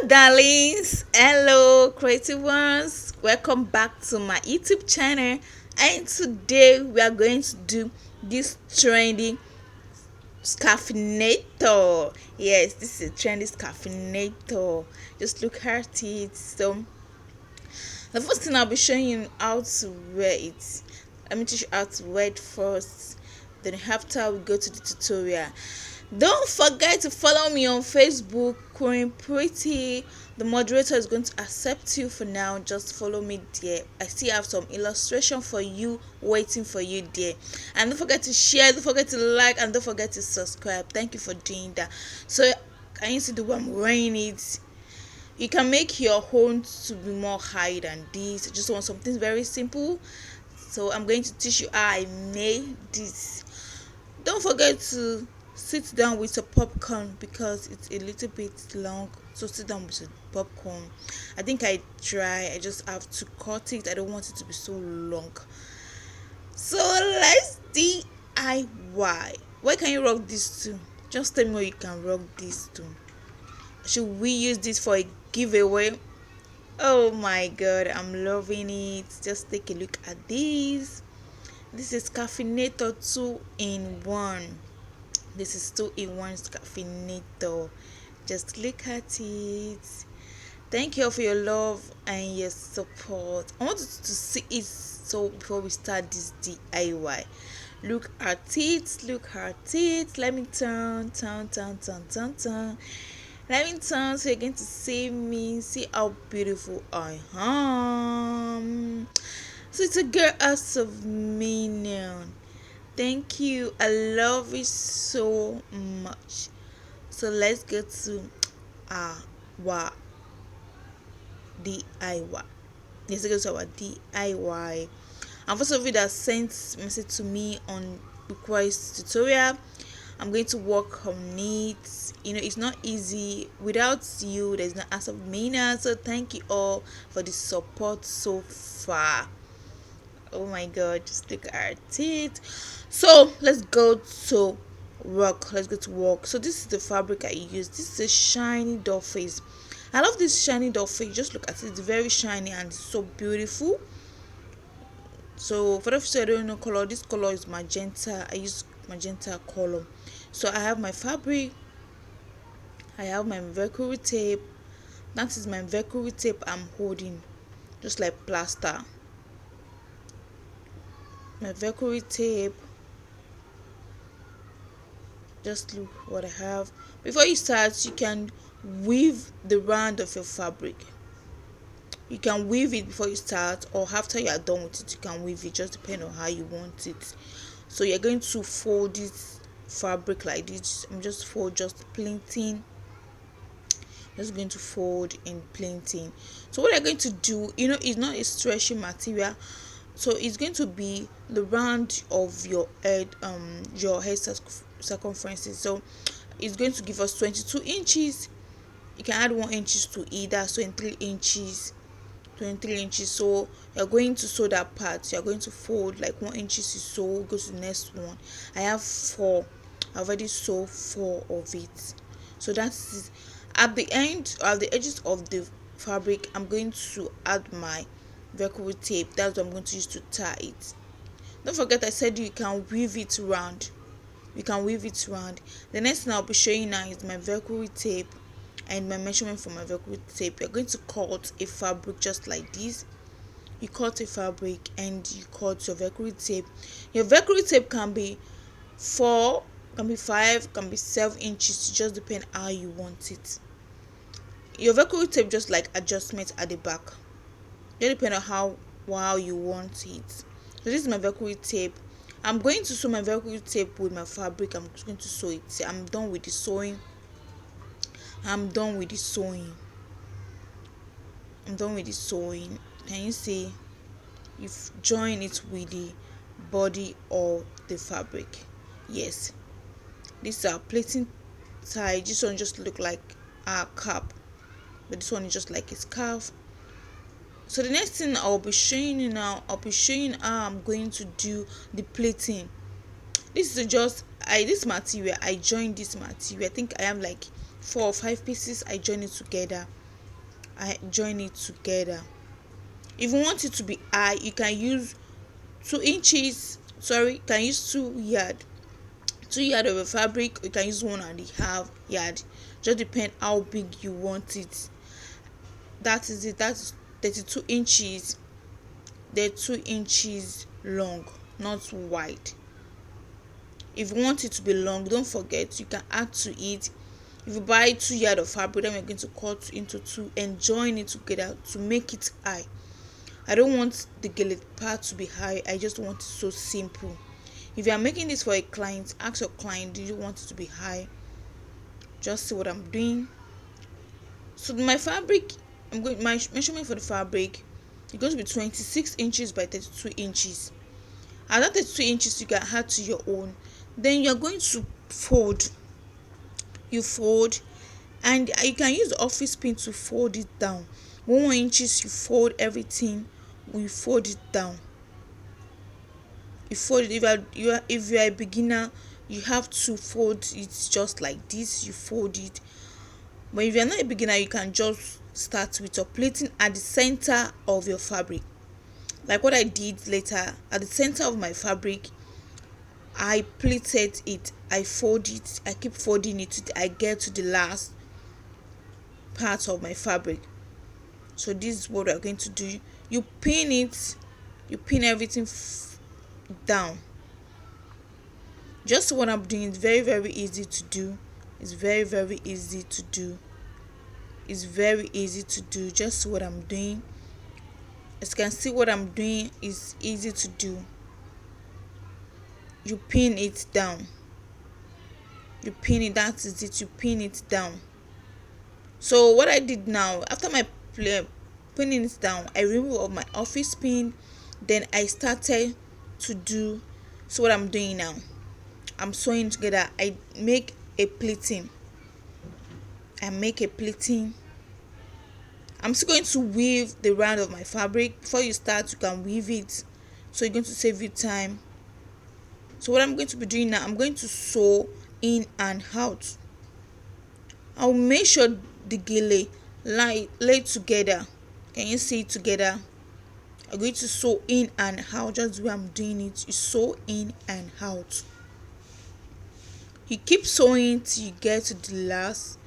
Darlings, hello creative ones, welcome back to my YouTube channel. And today we are going to do this trendy Scarfinator. Yes, this is a trendy Scarfinator. Just look at it. So the first thing I'll be showing you how to wear it. Let me teach you how to wear it first, then after we go to the tutorial. Don't forget to follow me on Facebook, Queen Pretty. The moderator is going to accept you for now. Just follow me there. I still have some illustration for you waiting for you there. And don't forget to share, don't forget to like, and don't forget to subscribe. Thank you for doing that. So can you see the way I'm wearing it? You can make your own to be more high than this. I just want something very simple. So I'm going to teach you how I made this. Don't forget to sit down with a popcorn because it's a little bit long. So sit down with a popcorn. I think I just have to cut it. I don't want it to be so long. So let's DIY. Where can you rock this to? Just tell me where you can rock this to. Should we use this for a giveaway? Oh my god, I'm loving it. Just take a look at this. This is Scarfinator 2-in-1. This is 2-in-1 Scarfinator. Just look at it. Thank you all for your love and your support. I want you to see it so before we start this DIY. Look at it. Look at it. Let me turn. Let me turn so you're going to see me. See how beautiful I am. So it's a girl out of minion. Thank you. I love it so much. So let's go to our DIY. Let's go to our DIY. And for some of you that sent message to me on request tutorial, I'm going to work on it. It's not easy. Without you, there's no answer of Mina. So thank you all for the support so far. Oh my god, just look at it. So let's go to work. So this is the fabric I use. This is a shiny doll face. I love this shiny doll face. Just look at it. It's very shiny and so beautiful. So for those who don't know color, this color is magenta. I use magenta color. So I have my fabric, I have my velcro tape. That is my velcro tape I'm holding, just like plaster. My velcro tape. Just look what I have. Before you start, you can weave the round of your fabric. You can weave it before you start, or after you are done with it you can weave it, just depending on how you want it. So you're going to fold this fabric like this. I'm just plinting. Just going to fold in plinting. So what I'm going to do, it's not a stretchy material, so it's going to be the round of your head circumferences. So it's going to give us 22 inches. You can add 1 inch to either, so in 3 inches, 23 inches. So you're going to sew that part. You're going to fold like 1 inch to sew, go to the next one. I have 4. I already sew 4 of it. So that's at the end, at the edges of the fabric, I'm going to add my velcro tape. That's what I'm going to use to tie it. Don't forget I said you can weave it round. The next thing I'll be showing now is my velcro tape and my measurement for my velcro tape. You're going to cut a fabric just like this. You cut a fabric and you cut your velcro tape. Your velcro tape can be 4, can be 5, can be 7 inches. It just depends how you want it. Your velcro tape just like adjustment at the back. It depends on how you want it. So this is my velcro tape. I'm going to sew my velcro tape with my fabric. I'm just going to sew it. See, I'm done with the sewing. Can you see? You've joined it with the body of the fabric. Yes, these are plating tie. This one just look like a cap, but this one is just like a scarf. So the next thing I'll be showing you now, how I'm going to do the plating. This is just this material. I joined this material. I think I have like 4 or 5 pieces. I join it together I join it together. If you want it to be high, you can use 2 inches, sorry, you can use 2 yard, 2 yard of a fabric, or you can use 1.5 yard. Just depend how big you want it. That is it. That's 32 inches. They're 2 inches long, not wide. If you want it to be long, don't forget you can add to it. If you buy 2 yard of fabric, then we're going to cut into two and join it together to make it high. I don't want the gele part to be high, I just want it so simple. If you are making this for a client, ask your client, do you want it to be high? Just see what I'm doing. So my fabric, my measurement for the fabric is going to be 26 inches by 32 inches. And that 32 inches you can add to your own. Then you're going to fold. You fold, and you can use the office pin to fold it down. 1 inches you fold everything. You fold it down. You fold it. If you are a beginner, you have to fold it just like this. You fold it. But if you are not a beginner, you can just start with your pleating at the center of your fabric, like what I did later. At the center of my fabric, I pleated it. I fold it. I keep folding it till I get to the last part of my fabric. So this is what we are going to do. You pin it. You pin everything down. Just what I'm doing is very easy to do. It's very easy to do. It's very easy to do. Just what I'm doing. As you can see, what I'm doing is easy to do. You pin it down. You pin it. That is it. You pin it down. So what I did now, after my pinning it down, I removed my office pin. Then I started to do. So what I'm doing now, I'm sewing together. I make a pleating. I'm still going to weave the round of my fabric. Before you start, you can weave it, so you're going to save you time. So what I'm going to be doing now, I'm going to sew in and out. I'll make sure the gele lay together. Can you see it together? I'm going to sew in and out. Just the way I'm doing it, you sew in and out. You keep sewing till you get to the last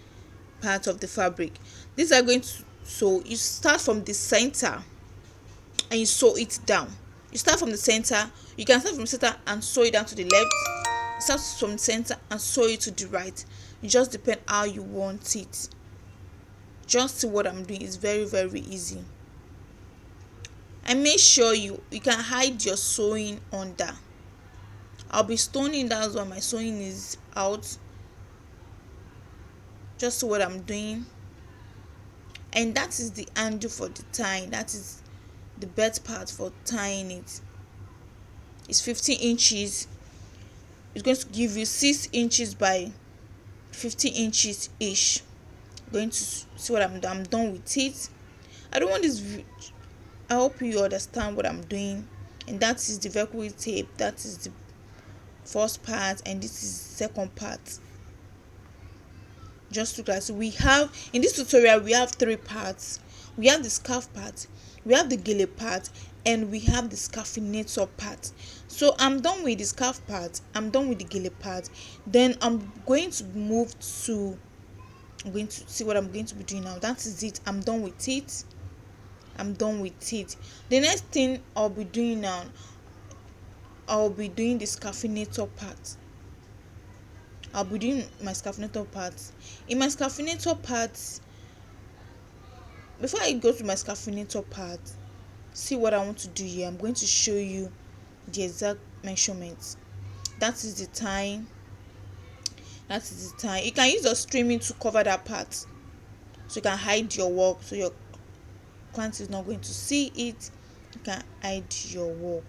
part of the fabric. These are going to sew. You start from the center and you sew it down. You start from the center. You can start from the center and sew it down to the left. Start from the center and sew it to the right. It just depends how you want it. Just see what I'm doing. It's very easy. And make sure you can hide your sewing under. I'll be stoning, that's why my sewing is out. Just see what I'm doing. And that is the handle for the tying. That is the best part for tying it. It's 15 inches. It's going to give you 6 inches by 15 inches ish. I'm going to see what I'm done with it. I don't want this. I hope you understand what I'm doing. And that is the velcro tape. That is the first part, and this is the second part. Just look at it. We have, in this tutorial, we have 3 parts. We have the scarf part, we have the gele part, and we have the scarfinator part. So I'm done with the scarf part, I'm done with the gele part. Then I'm going to move to, I'm going to see what I'm going to be doing now. That is it. I'm done with it. The next thing I'll be doing now, I'll be doing the scarfinator part. I'll be doing my scarfinator part. In my scarfinator part, before I go to my scarfinator part, see what I want to do here. I'm going to show you the exact measurements. That is the time. You can use your streaming to cover that part, so you can hide your work, so your client is not going to see it. You can hide your work.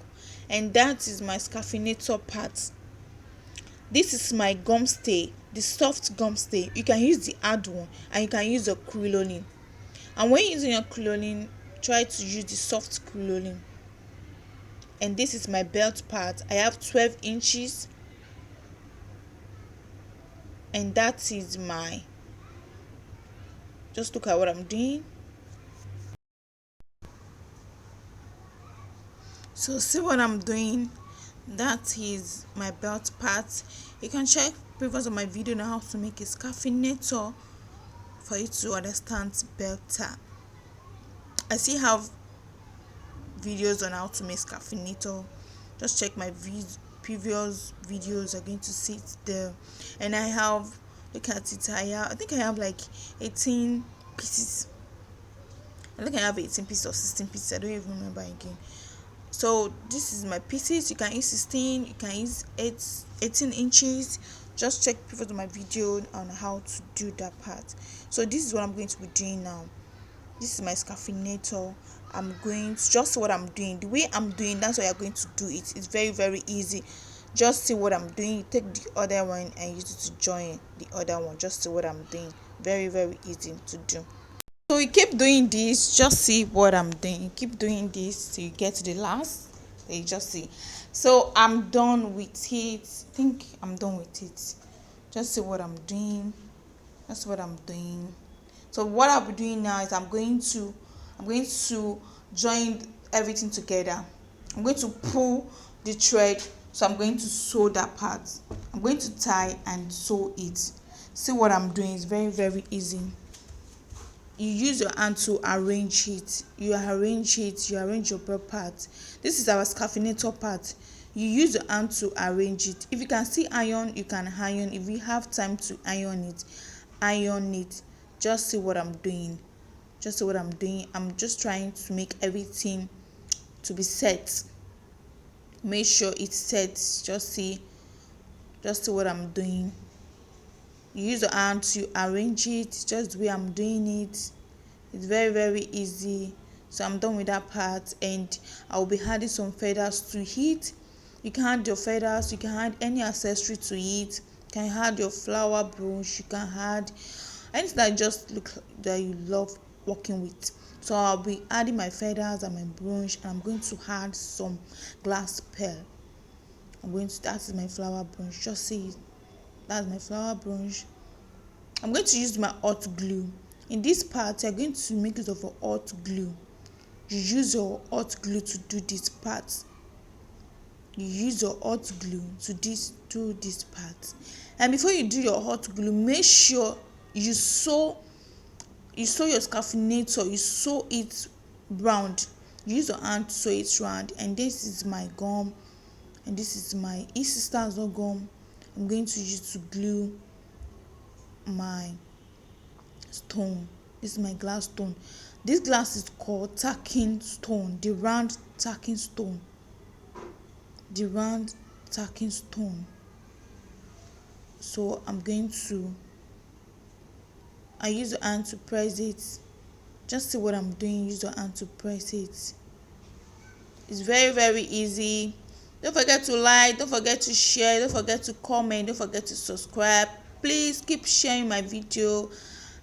And that is my scarfinator part. This is my gum stay, the soft gum stay. You can use the hard one, and you can use your crinoline. And when using your crinoline, try to use the soft crinoline. And this is my belt part. I have 12 inches, and that is my, just look at what I'm doing. So see what I'm doing. That is my belt part. You can check previous of my video on how to make a scarfinator for you to understand better. I still have videos on how to make scarfinator. Just check my previous videos, are going to see it there. And I have, look at it, I think I have like 18 pieces. I think I have 18 pieces or 16 pieces, I don't even remember again. So this is my pieces. You can use 16, you can use 18 inches. Just check previous of my video on how to do that part. So this is what I'm going to be doing now. This is my scarfinator. I'm going to just see what I'm doing. The way I'm doing, that's why you're going to do it. It's very, very easy. Just see what I'm doing. You take the other one and use it to join the other one. Just see what I'm doing. Very, very easy to do. So you keep doing this, just see what I'm doing. You keep doing this till you get to the last. Then you just see. So I'm done with it. I think I'm done with it. Just see what I'm doing. That's what I'm doing. So what I'll be doing now is I'm going to join everything together. I'm going to pull the thread, so I'm going to sew that part. I'm going to tie and sew it. See what I'm doing is very, very easy. You use your hand to arrange it. You arrange your belt part. This is our scarfinator part. You use your hand to arrange it. If you can see iron, you can iron. If you have time to iron it, iron it. Just see what I'm doing. Just see what I'm doing. I'm just trying to make everything to be set. Make sure it's set. Just see what I'm doing. You use your hand to arrange it, just the way I'm doing it. It's very, very easy. So I'm done with that part, and I'll be adding some feathers to it. You can add your feathers, you can add any accessory to it. You can add your flower brush, you can add anything that just look that you love working with. So I'll be adding my feathers and my brush, and I'm going to add some glass pearl. That is my flower brush. Just see it. That's my flower brush. I'm going to use my hot glue. In this part, you're going to make use of a hot glue. You use your hot glue to do this part. You use your hot glue to do this part. And before you do your hot glue, make sure you sew your scarfinator. You sew it round. You use your hand to sew it round. And this is my gum. And this is my sister's gum. I'm going to use to glue my stone. This is my glass stone. This glass is called tacking stone, the round tacking stone. So I use the hand to press it. Just see what I'm doing. Use the hand to press it. It's very, very easy. Don't forget to like, don't forget to share, don't forget to comment, don't forget to subscribe. Please keep sharing my video.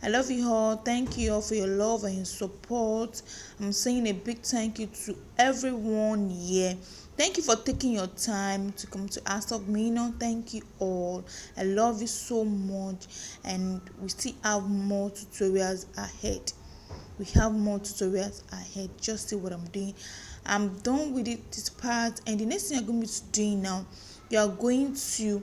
I love you all. Thank you all for your love and your support. I'm saying a big thank you to everyone here. Thank you for taking your time to come to Ask of Me. Thank you all. I love you so much, and we still have more tutorials ahead. Just see what I'm doing. I'm done with this part, and the next thing I'm going to be doing now, you are going to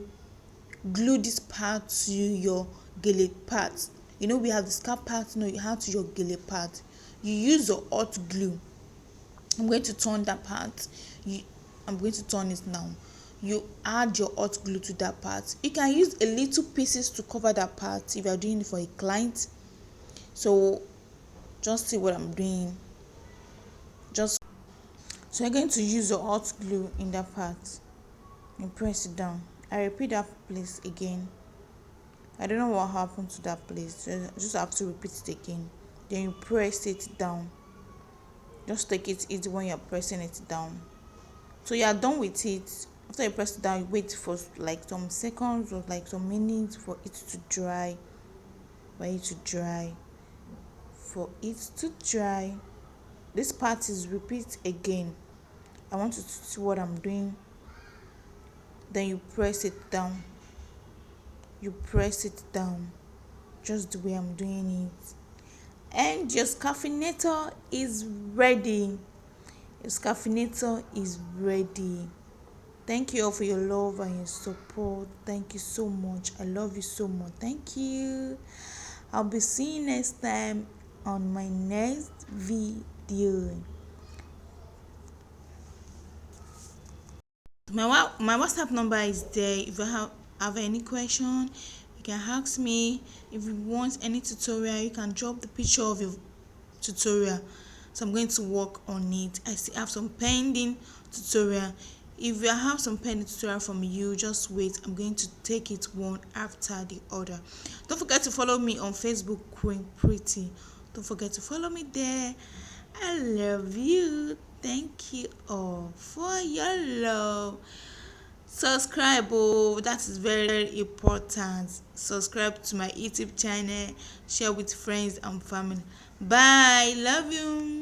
glue this part to your gele part. We have the scarf part. You have to your gele part. You use your hot glue. I'm going to turn that part. I'm going to turn it now. You add your hot glue to that part. You can use a little pieces to cover that part if you are doing it for a client. So just see what I'm doing. So you're going to use your hot glue in that part and press it down. I repeat that place again. I don't know what happened to that place. So I just have to repeat it again. Then you press it down. Just take it easy when you're pressing it down. So you are done with it. After you press it down, you wait for like some seconds or like some minutes for it to dry. This part is repeat again. I want you to see what I'm doing. Then you press it down. Just the way I'm doing it. And your scarfinator is ready. Scarfinator is ready. Thank you all for your love and your support. Thank you so much. I love you so much. Thank you. I'll be seeing you next time on my next video. My WhatsApp number is there. If you have any question, you can ask me. If you want any tutorial, you can drop the picture of your tutorial. So I'm going to work on it. I still have some pending tutorial. If you have some pending tutorial from you, just wait. I'm going to take it one after the other. Don't forget to follow me on Facebook, Queen Pretty. Don't forget to follow me there. I love you. Thank you all for your love. Subscribe, oh, that is very important. Subscribe to my YouTube channel, share with friends and family. Bye, love you.